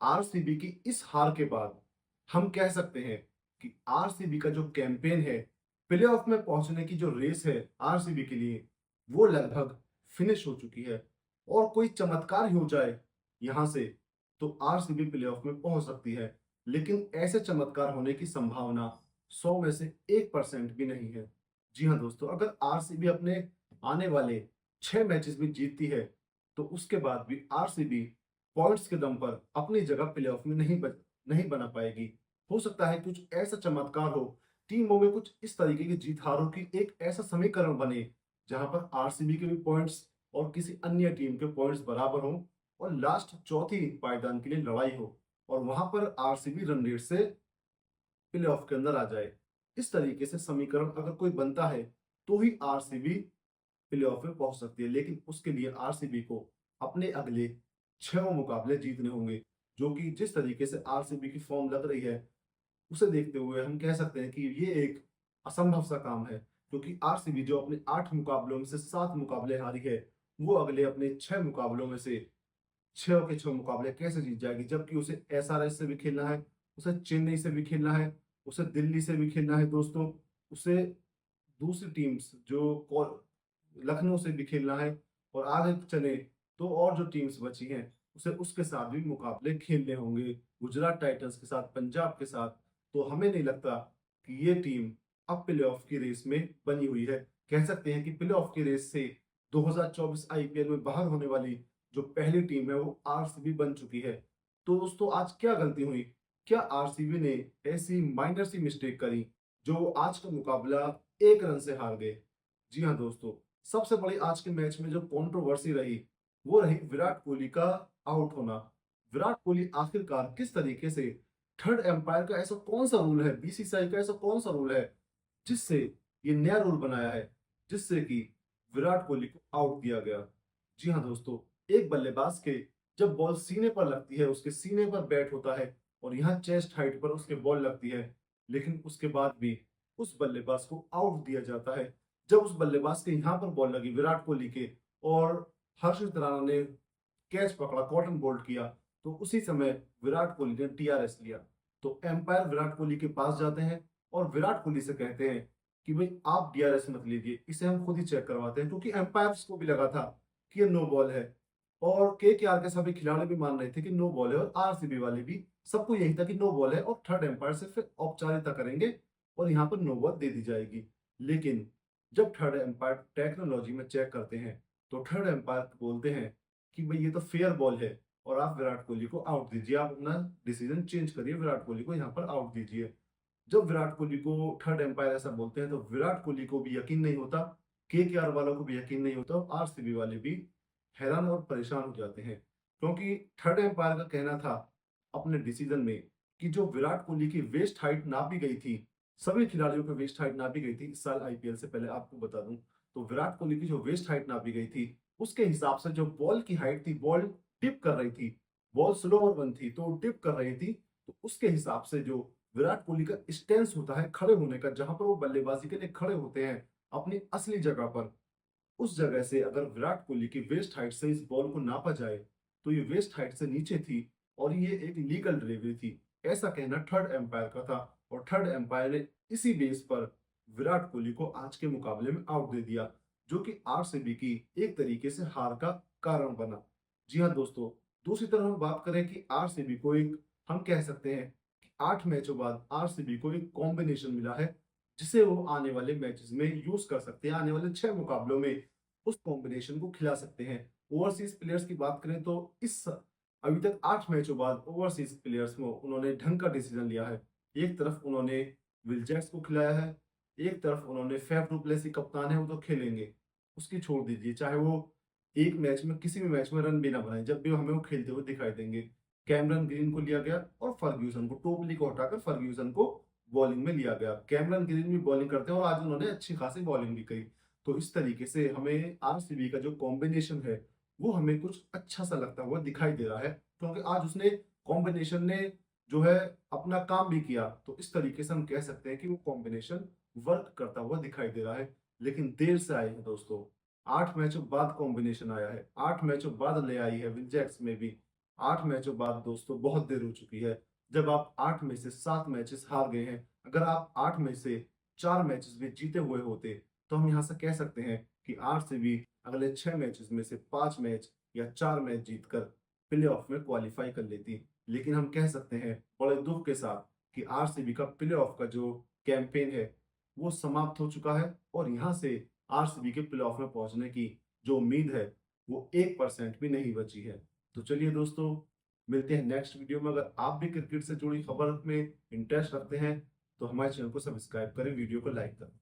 RCB की इस हार के बाद हम कह सकते हैं कि आरसीबी का जो कैंपेन है, प्लेऑफ में पहुंचने की जो रेस है आरसीबी के लिए, वो लगभग फिनिश हो चुकी है। और कोई चमत्कार ही हो जाए यहां से तो आरसीबी प्लेऑफ में पहुंच सकती है। लेकिन ऐसे चमत्कार होने की संभावना 100 में से 1% भी नहीं है। जी हाँ दोस्तों, अगर आरसीबी अपने आने वाले 6 मैचेस में जीतती है तो उसके बाद भी आरसीबी पॉइंट्स के दम पर अपनी जगह प्लेऑफ में नहीं बना पाएगी। हो सकता है कुछ ऐसा चमत्कार हो, टीमों में कुछ इस तरीके की जीत हारों की एक ऐसा समीकरण बने जहां पर आरसीबी के भी पॉइंट्स और किसी अन्य टीम के पॉइंट्स बराबर हों और लास्ट चौथी पायदान के लिए लड़ाई हो और वहां पर आरसीबी रन रेट से प्लेऑफ के अंदर आ जाए। इस तरीके से समीकरण अगर कोई बनता है तो ही आरसीबी प्लेऑफ में पहुंच सकती है। लेकिन उसके लिए आरसीबी को अपने अगले 6 मुकाबले जीतने होंगे, जो कि जिस तरीके से आरसीबी की फॉर्म लग रही है उसे देखते हुए हम कह सकते हैं कि ये एक असंभव सा काम है, क्योंकि आरसीबी जो अपने 8 मुकाबलों में से 7 मुकाबले हारी है, वो अगले अपने 6 मुकाबलों में से 6 के 6 मुकाबले कैसे जीत जाएगी, जबकि उसे एसआरएच से भी खेलना है, उसे चेन्नई से भी खेलना है, उसे दिल्ली से भी खेलना है दोस्तों, उसे दूसरी टीम्स जो लखनऊ से भी खेलना है और आगे चले तो और जो टीम्स बची हैं उसे उसके साथ भी मुकाबले खेलने होंगे, गुजरात टाइटंस के साथ, पंजाब के साथ। तो हमें नहीं लगता कि ये टीम अब प्लेऑफ की रेस में बनी हुई है। कह सकते हैं कि प्लेऑफ की रेस से 2024 आईपीएल में बाहर होने वाली जो पहली टीम है वो आरसीबी बन चुकी है। तो दोस्तों आज क्या गलती हुई? क्या आरसीबी ने ऐसी माइनर सी मिस्टेक करी जो आज का मुकाबला 1 रन से हार गए? जी हाँ दोस्तों, सबसे बड़ी आज के मैच में जो कंट्रोवर्सी रही वो रही विराट कोहली का आउट होना। विराट कोहली आखिरकार किस तरीके से, थर्ड एम्पायर का ऐसा कौन सा रूल है, बीसीसीआई का ऐसा कौन सा रूल है जिससे ये नया रूल बनाया है जिससे कि विराट कोहली को आउट दिया गया? जी हाँ दोस्तों, एक बल्लेबाज के जब बॉल सीने पर लगती है, उसके सीने पर बैट होता है और यहाँ चेस्ट हाइट पर उसके बॉल लगती है, लेकिन उसके बाद भी उस बल्लेबाज को आउट दिया जाता है। जब उस बल्लेबाज के यहाँ पर बॉल लगी विराट कोहली के और हर्षित राणा ने कैच पकड़ा, कॉटन बोल्ट किया, तो उसी समय विराट कोहली ने टीआरएस लिया। तो एम्पायर विराट कोहली के पास जाते हैं और विराट कोहली से कहते हैं कि भाई आप डीआरएस मत लीजिए, इसे हम खुद ही चेक करवाते हैं, क्योंकि एम्पायर्स को भी लगा था कि ये नो बॉल है और केकेआर के सभी खिलाड़ी भी मान रहे थे कि नो बॉल है और आरसीबी वाले भी, सबको यही था कि नो बॉल है और थर्ड एम्पायर से फिर औपचारिकता करेंगे और यहाँ पर नो बॉल दे दी जाएगी। लेकिन जब थर्ड एम्पायर टेक्नोलॉजी में चेक करते हैं तो थर्ड एम्पायर बोलते हैं कि भाई ये तो फेयर बॉल है और आप विराट कोहली को आउट दीजिए, आप अपना डिसीजन चेंज करिए, विराट कोहली को यहाँ पर आउट दीजिए। जब विराट कोहली को थर्ड एम्पायर ऐसा बोलते हैं तो विराट कोहली को भी यकीन नहीं होता, केकेआर वालों को भी यकीन नहीं होता और आरसीबी वाले भी हैरान और परेशान हो जाते हैं, क्योंकि थर्ड एम्पायर का कहना था अपने डिसीजन में कि जो विराट कोहली की वेस्ट हाइट नापी गई थी, सभी खिलाड़ियों की वेस्ट हाइट नापी गई थी इस साल आईपीएल से पहले, आपको बता दूं तो विराट कोहली की जो वेस्ट हाइट नापी गई थी उसके हिसाब से जो बॉल की हाइट थी, बॉल टिप कर रही थी, बॉल स्लोअर वन थी तो टिप कर रही थी, तो उसके हिसाब से जो विराट कोहली का स्टेंस होता है खड़े होने का, जहां पर वो बल्लेबाजी के लिए खड़े होते हैं अपनी असली जगह पर, उस जगह से अगर विराट कोहली की वेस्ट हाइट से इस बॉल को नापा जाए तो ये वेस्ट हाइट से नीचे थी और ये एक लीगल डिलीवरी थी, ऐसा कहना थर्ड एम्पायर का था। और थर्ड एम्पायर ने इसी बेस पर विराट कोहली को आज के मुकाबले में आउट दे दिया, जो कि आरसीबी की एक तरीके से हार का कारण बना। जी हाँ दोस्तों, दूसरी तरफ हम बात करें कि आरसीबी को एक, हम कह सकते हैं कि 8 मैचों बाद आरसीबी को एक कॉम्बिनेशन मिला है जिसे वो आने वाले मैचेस में यूज कर सकते हैं, आने वाले 6 मुकाबलों में उस कॉम्बिनेशन को खिला सकते हैं। ओवरसीज प्लेयर्स की बात करें तो इस अभी तक 8 मैचों बाद ओवरसीज प्लेयर्स में उन्होंने ढंग का डिसीजन लिया है। एक तरफ उन्होंने विल जैक्स को खिलाया है, एक तरफ उन्होंने फैफ डू प्लेसी, कप्तान है वो तो खेलेंगे, उसकी छोड़ दीजिए, चाहे वो एक मैच में किसी भी मैच में रन भी ना बनाए, जब भी हमें वो खेलते हुए दिखाई देंगे। कैमरन ग्रीन को लिया गया और फर्ग्यूसन को, टोपली को हटाकर फर्ग्यूसन को बॉलिंग में लिया गया। कैमरन ग्रीन भी बॉलिंग करते हैं और आज उन्होंने अच्छी खासी बॉलिंग भी करी। तो इस तरीके से हमें आरसीबी का जो कॉम्बिनेशन है वो हमें कुछ अच्छा सा लगता हुआ दिखाई दे रहा है, क्योंकि आज उसने कॉम्बिनेशन ने जो है अपना काम भी किया। तो इस तरीके से हम कह सकते हैं कि वो कॉम्बिनेशन वर्क करता हुआ दिखाई दे रहा है। लेकिन देर से आए हैं दोस्तों, 8 मैचों बाद कॉम्बिनेशन आया है, 8 मैचों बाद ले आई है विल जैक्स में भी। 8 मैचों बाद दोस्तों बहुत देर हो चुकी है। जब आप 8 में से 7 मैचेस हार गए हैं, अगर आप 8 में से 4 मैचेस भी जीते हुए होते, तो हम यहाँ से कह सकते हैं कि आरसीबी अगले 6 मैचेस में से 5 मैच या 4 मैच जीतकर प्लेऑफ में क्वालीफाई कर लेती। लेकिन हम कह सकते हैं बड़े दुःख के साथ कि आरसीबी का प्लेऑफ का जो कैंपेन है, वो समाप्त हो चुका है और यहाँ से आरसीबी के प्लेऑफ में पहुँचने की जो उम्मीद है, वो 1% भी नहीं बची है। तो चलिए दोस्तों, मिलते हैं नेक्स्ट वीडियो में। अगर आप भी क्रिकेट से जुड़ी खबर में इंटरेस्ट रखते हैं, तो हमारे चैनल को सब्सक्राइब करें, वीडियो को लाइक करें।